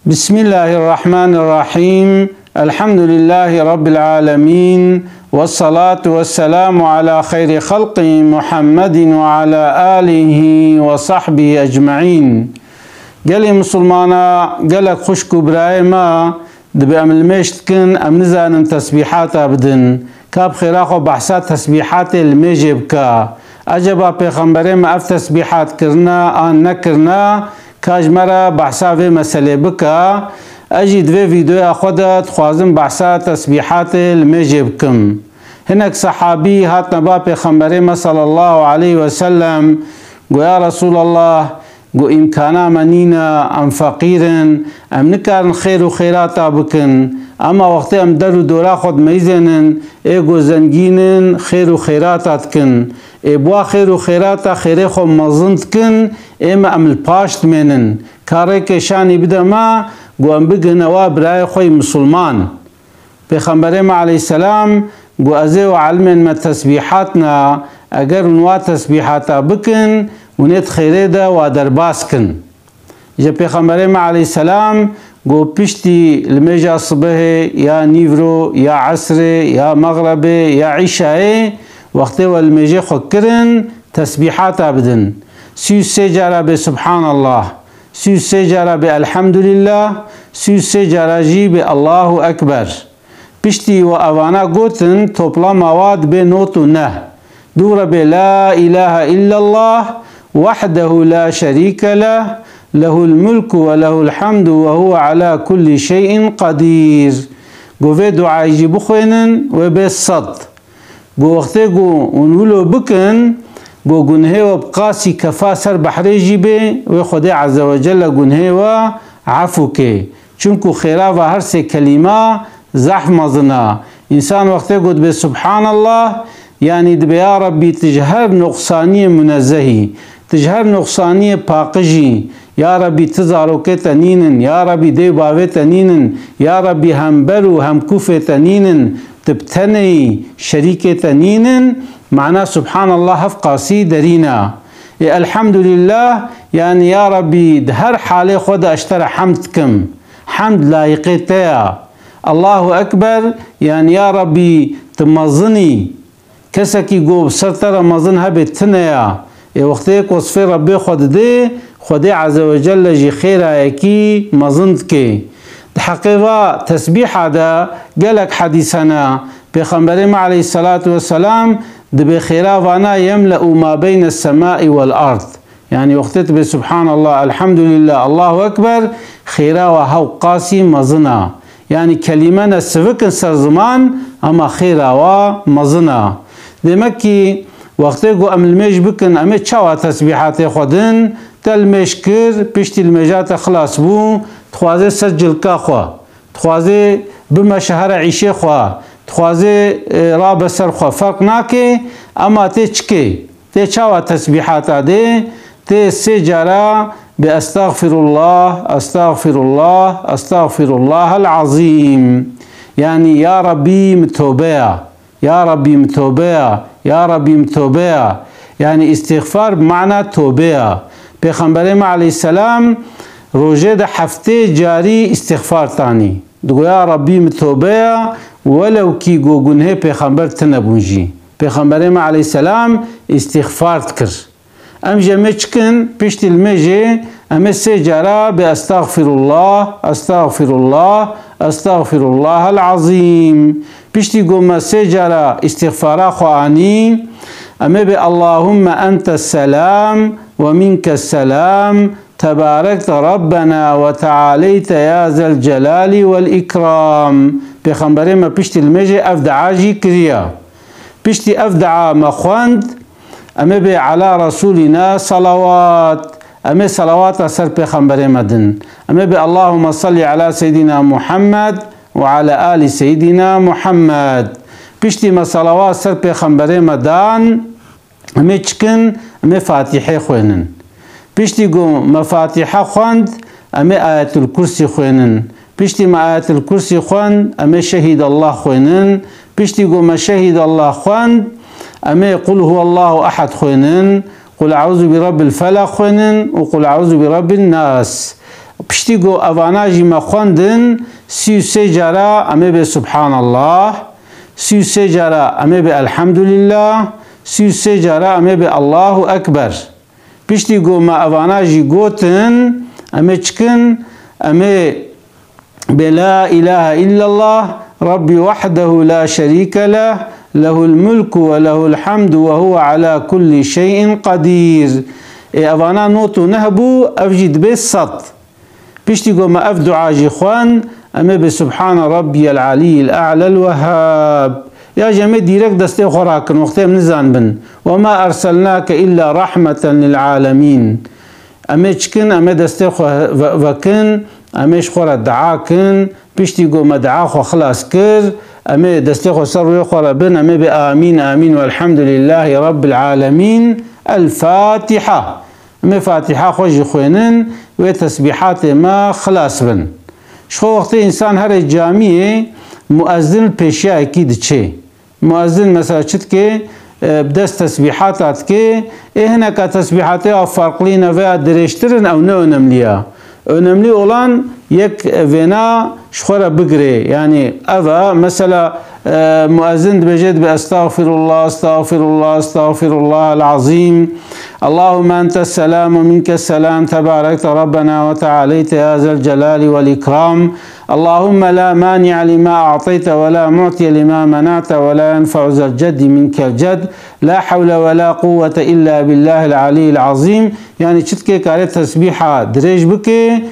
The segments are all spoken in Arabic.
بسم الله الرحمن الرحيم. الحمد لله رب العالمين، والصلاة والسلام على خير خلق محمد وعلى آله وصحبه أجمعين. قالي مسلمانا قالك خشكو برايما دبي أمل ميشتكن أمنزان تسبيحات أبدن كاب خيراخو بحثات تسبيحات الميجب كا أجبا پیغمبره ما اف تسبيحات كرنا آن نكرنا کاج مرا بحثا و مسئله بکا اجی دوی ویدیو خودت خوازم بحثا تسبیحات المجب کم. هناك صحابي هات نبا پیغمبر ما صلى الله عليه وسلم قو يا رسول الله قو امكانا منينا ام فقيرا ام نكارن خير و خيراتا بكن اما وقت ام در و دورا خود ميزنن ايقو زنگينن خير و خيراتا تكن ابوا خير و خيراتا خيره خو مزند كن اما ام الپاشت منن کاره که شانی بده ما گو ام بگنوا برای خوی مسلمان. پیغمبر ما علیه السلام گو ازه و علمن ما تسبیحاتنا اگر انوا تسبیحاتا بکن ونیت خیره ده و درباس کن. جا پیغمبر ما علیه السلام گو پشتی المجا صبح یا نیورو یا عصر یا مغرب یا عشاء وقتی و المجا خود کرن تسبیحاتا بدن. 33 جارة بسبحان الله، 33 جارة بالحمد لله، 33 جارة جي بالله أكبر. بشتي وأوانا قوتن توبلا مواد بنوت نه دورة بلا إله إلا الله وحده لا شريك له له الملك وله الحمد وهو على كل شيء قدير. قو في دعاء يجي بخوينن وبالصد قو وقتي قو ونولو بكن گو گناه و بقاسی کفا سر بحری جیبه و خدا عز و جل گناه و عفو که چونکو خیره و هر سه کلمه زحف مزنا انسان وقتی گود به سبحان الله یعنی دبی یا ربی تجهر نقصانی منزهی تجهر نقصانی پاقجی یا ربی تزارو که تنینن یا ربی دی باوه تنینن یا ربی هم برو هم کوف تنینن تبتنی شریک تنینن معناه سبحان الله هف قاسي درينا. الحمد لله يعني يا ربي دهر حالي خود اشترى حمدكم حمد لايقتها. الله أكبر يعني يا ربي تمزني كسكي قوب سرطر مزنها بتنيا وقتك وصفي ربي خود دي خدي عز وجل جي خيرا يكي مزنتك الحقيقة تسبيح هذا قالك حديثنا بخمبر عليه الصلاة والسلام دبي خيرا وانا يملأ ما بين السماء والأرض يعني وقتت بسبحان الله الحمد لله الله أكبر خيرا وهو قاسي مزنا يعني كلمة نسفكن سر زمان أما خيرا ومزنا دمكي وقتك أم الميج بكن أمي تشاوى تسبيحات خودن تلميش كر بيشتي الميجات خلاص بو تخوازي سجل كاخوا تخوازي بما شهر عيشي خوا تخوازي راب سر خوا فرق ناكي اما تي چكي تي چاوا تسبيحات دي تي سجارة باستغفر الله استغفر الله استغفر الله العظيم يعني يا ربي متوبيا يا ربي متوبيا يا ربي متوبيا يعني استغفار بمعنى توبيا. پیغمبر عليه السلام روجه ده حفته جاري استغفار تاني دو يا ربي متوبيا ولو كي گو گناه پیغمبر تنبونجی. پیغمبر ما علیه السلام استغفار تکر ام جمع چکن پشت المجه ام سجارة باستغفر الله استغفر الله استغفر الله العظيم پشتی گو ما سجارة استغفارا خوانی ام بي اللهم انت السلام ومنك السلام تباركت ربنا وتعاليت يا ذا الجلال والإكرام. پیغمبر ما پشتی المجه افدعا جی کریا پشتی افدعا مخواند اما بی علا رسولنا صلوات اما صلوات سر پیغمبر مدن اما بی اللهم صل على سيدنا محمد وعلى آل سيدنا محمد پشتی ما صلوات سر پیغمبر مدان اما چکن اما فاتحه خوینن پشتی گو مفاتحه خواند اما آیت الکرسی خوینن پشتی ما آیت الکرسی خوان اما شهید الله خوینن پشتی گو ما شهید الله خوان اما قل هو الله احد خوینن قل اعوذ برب الفلق خوینن و قل اعوذ برب الناس پشتی گو اوانا جی ما خوندن 33 جارا امی به سبحان الله، 33 جارا امی به الحمدلله، 33 جارا امی به الله اکبر. پشتی گو ما اوانا جی گوتن امی چکن امی به لا اله الا الله ربي وحده لا شريك له له الملك وله الحمد وهو على كل شيء قدير. اوانا نوتو نهبو افجد بالصد بيشتي قوم اف دعاجي خوان اما بسبحان ربي العلي الاعلى الوهاب. يا جماعة ديرك دستي خوراكن وقتها منزان بن وما ارسلناك الا رحمة للعالمين. اما چكن اما دستي وكن امش خورا دعاكن بيشتي قوم دعا خو خلاص كر اما دستي خو سر خورا بن اما بآمين آمين والحمد لله رب العالمين. الفاتحة اما فاتحة خوش خوينن وتسبيحات ما خلاص بن. شو وقت انسان هر جامعه مؤذن پیشیا اكيد چه مؤذن مثلا چت که بدست تسبيحات که هنا كتسبيحات فرقلين و درشترن او نه önemliye. Önemli olan yek vena şuara bigre yani ava mesela müezzin dibeced bi estağfirullah estağfirullah estağfirullah azim Allahümme entes selam ve minkes selam tebarekte Rabbena ve tealeyte ya zel celali vel ikram Allahümme la mani'a lima a'tayte ve la mu'tiye lima mena'te ve la yenfa'u zel ceddi minkel cedd la havle ve la kuvvete illa billahil aliyyil azim. Yani çitke kare tesbiha direj bike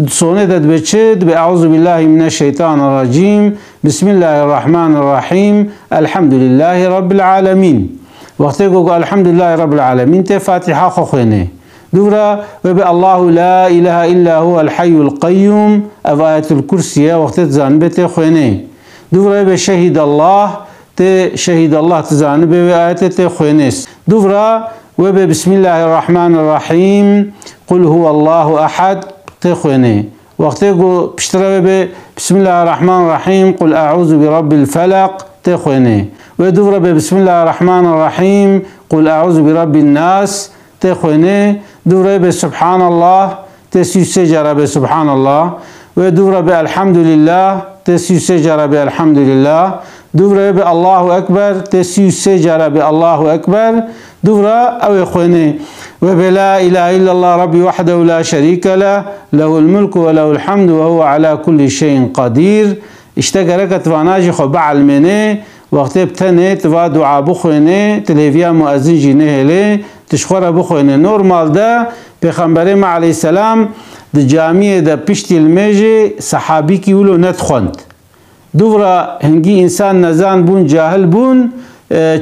sonet edbeçed be auzu billahi mineşşeytanirracim bismillahirrahmanirrahim elhamdülillahi rabbil alemin. Vakti go elhamdülillahi rabbil alemin te fatiha khokhene dura ve be Allahu la ilahe illa huvel hayyul kayyum ayatul kursiye vakti zanbete khone dura be şehidallah te şehidallah tzanbe ve ayete te khones dura ve be bismillahirrahmanirrahim kul huvallahu ahad تخويني وقتيقو بشترى بسم الله الرحمن الرحيم قل أعوذ برب الفلق تخويني ودور بسم الله الرحمن الرحيم قل أعوذ برب الناس تخويني دور سبحان الله تسي سجرة بسبحان الله ودور بالحمد لله تسي سجرة بالحمد لله دور بالله أكبر تسي سجرة بالله أكبر دورا أو يخويني وبلا إله إلا الله ربي وحده لا شريك له له الملك وله الحمد وهو على كل شيء قدير. اشتغلك تواناجي خو بعلمني وقت بتني توا دعاء بخويني تلفزيون مؤذن جنهله تشخر بخويني نورمال ده پیغمبر عليه السلام د جامع ده پشت المجي صحابي کی ولو ندخند دورا هنگي انسان نزان بون جاهل بون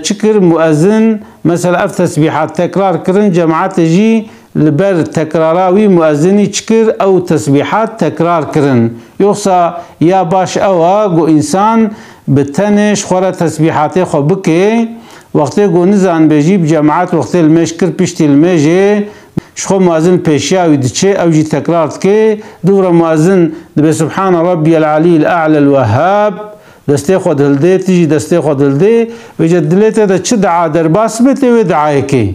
چكر مؤذن مثلا اف تسبيحات تكرار كرن جماعات جي لبر تكراراوي مؤذني چكر او تسبيحات تكرار كرن يوصى يا باش اوا جو انسان بتنش خورا تسبيحات خو بكي وقت جو نزان بجيب جماعات وقت المشكر بيشت المجي شخو مؤذن پیشاوي دچه او جي تكرار كي دور مؤذن دب سبحان ربي العلي الاعلى الوهاب دسته خود هلده تیجی دسته خود هلده و جدلیت ده چه دعا در باس بته و دعای که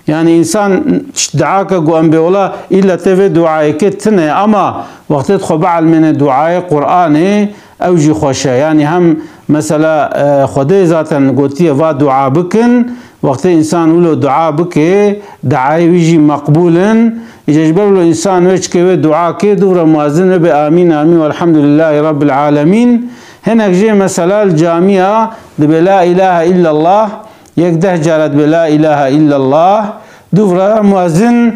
یعنی انسان دعا که گوام بیولا ایلا ته و دعای که تنه اما وقتی خو بعلم دعای قرآنه او جی خوشه یعنی هم مثلا خوده ذاتا گوتیه و دعا بکن وقتی انسان ولو دعا بکه دعای ویجی مقبولن يجبر له انسان وجه كه دعاء كه دور مؤذن بآمين آمين والحمد لله رب العالمين. هناك جي مثلا الجامعة بلا إله إلا الله يكده جارت بلا إله إلا الله دور مؤذن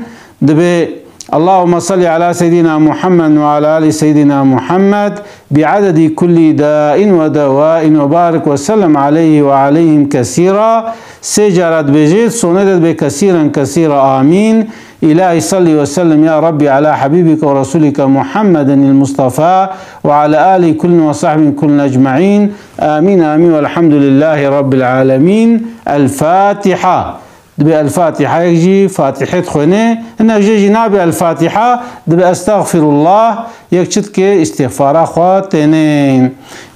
اللهم صل على سيدنا محمد وعلى آل سيدنا محمد بعدد كل داء ودواء وبارك وسلم عليه وعليهم كثيرا سجرت بجيد صندت بكثيرا كثيرا آمين. إلهي صلي وسلم يا ربي على حبيبك ورسولك محمد المصطفى وعلى آله كل وصحبه كل أجمعين آمين آمين والحمد لله رب العالمين. الفاتحة بالفاتحة يجي فاتحة خونه هنا يجي جناب الفاتحة أستغفر الله يكشتك استغفار خواتين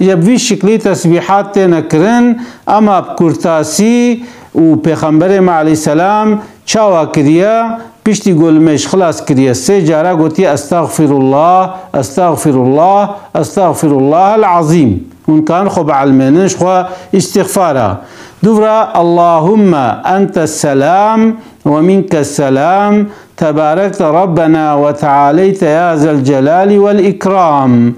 يبوي شكلي تسبيحات تنكرن أما بكرتاسي و پیغمبر عليه السلام چاوا کریا پشتی گلمش خلاص کریه سه جاره گوتی استغفر الله استغفر الله استغفر الله العظیم اون کان خو بعلمینش خو استغفاره دوباره اللهم انت السلام ومنك السلام تباركت ربنا وتعاليت يا ذا الجلال والإكرام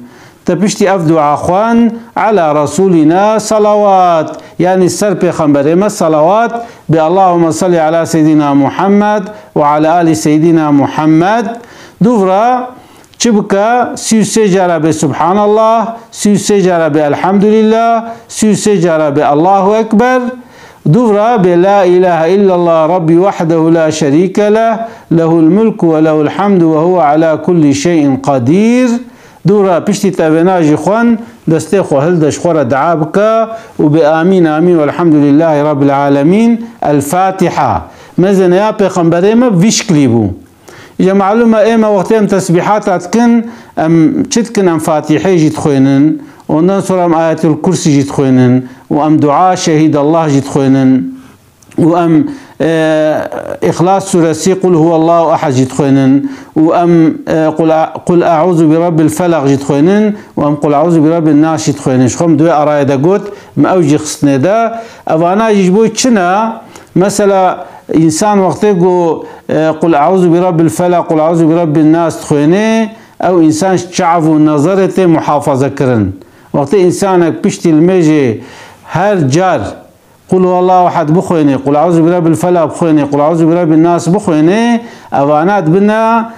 تبشتي أفدو عخوان على رسولنا صلوات يعني السر بيخنبريما صلوات باللهم صل على سيدنا محمد وعلى آل سيدنا محمد دوفرا چبكا سيو سجارة بسبحان الله سيو سجارة بالحمد لله سيو سجارة بالله أكبر دوفرا بلا إله إلا الله ربي وحده لا شريك له له الملك وله الحمد وهو على كل شيء قدير دورا پشتی تابناجی خوان دسته خو هل دش خورا دعا بکا و بآمین آمین والحمد لله رب العالمين الفاتحة مزن يا پیغمبر ما ویشکلی بو یا معلومه ایما وقتی ام تسبیحات اتکن ام چتکن ام فاتحه جید خوینن وندن سورة ام آية الكرسي جید خوینن و ام دعا شهید الله جید خوینن و ام إخلاص سورة قل هو الله أحد جيت خوينن وأم قل أعوذ برب الفلق جيت خوينن وأم قل أعوذ برب الناس جيت خوينن شخم دوي أراي دا قوت ما أوجي خصني دا أفانا يجبوي چنا مثلا إنسان وقتي قل أعوذ برب الفلق قل أعوذ برب الناس تخويني أو إنسان شعفو نظرته محافظة كرن وقتي إنسانك بشتي الميجي هر جار قل هو الله احد بخويني قل اعوذ برب الفلق بخويني قل اعوذ برب الناس بخويني اوانات بنا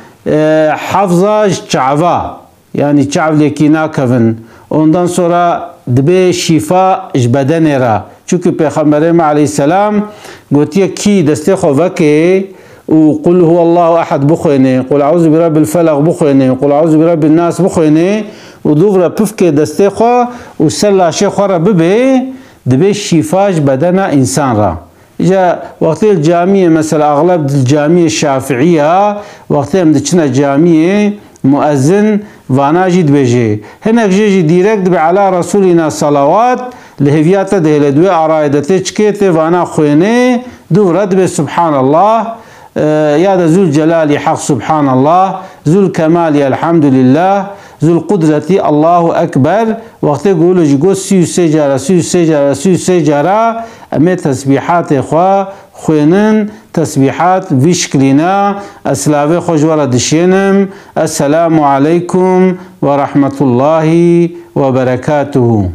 حفظه شعفا يعني شعب لكينا كفن ondan sonra دبي شفاء بدن را چونکه پیغمبر علیه السلام گوتیه کی دسته خو وکه وقل هو الله احد بخويني قل اعوذ برب الفلق بخويني قل اعوذ برب الناس بخويني ودوفرا بفكه دسته خو وسلا شيخ را ببي دبي شفاج بدن إنسان را جا وقت الجامعة مثلا أغلب الجامعة الشافعية وقت مدشنا جامعة مؤذن وانا جد بيجي هناك جي ديركت على رسولنا صلوات لهفيات ده لدوي عرايدته چكيته وانا خوينه دو رد سبحان الله يا ذو الجلال حق سبحان الله ذو الكمال الحمد لله ذو القدرة الله أكبر وقت يقولوا جيقول سيو سجارة سيو سجارة سيو سجارة أمي تسبيحات إخوة خوينن تسبيحات فيشكلنا أسلافي خوشورة دشينم السلام عليكم ورحمة الله وبركاته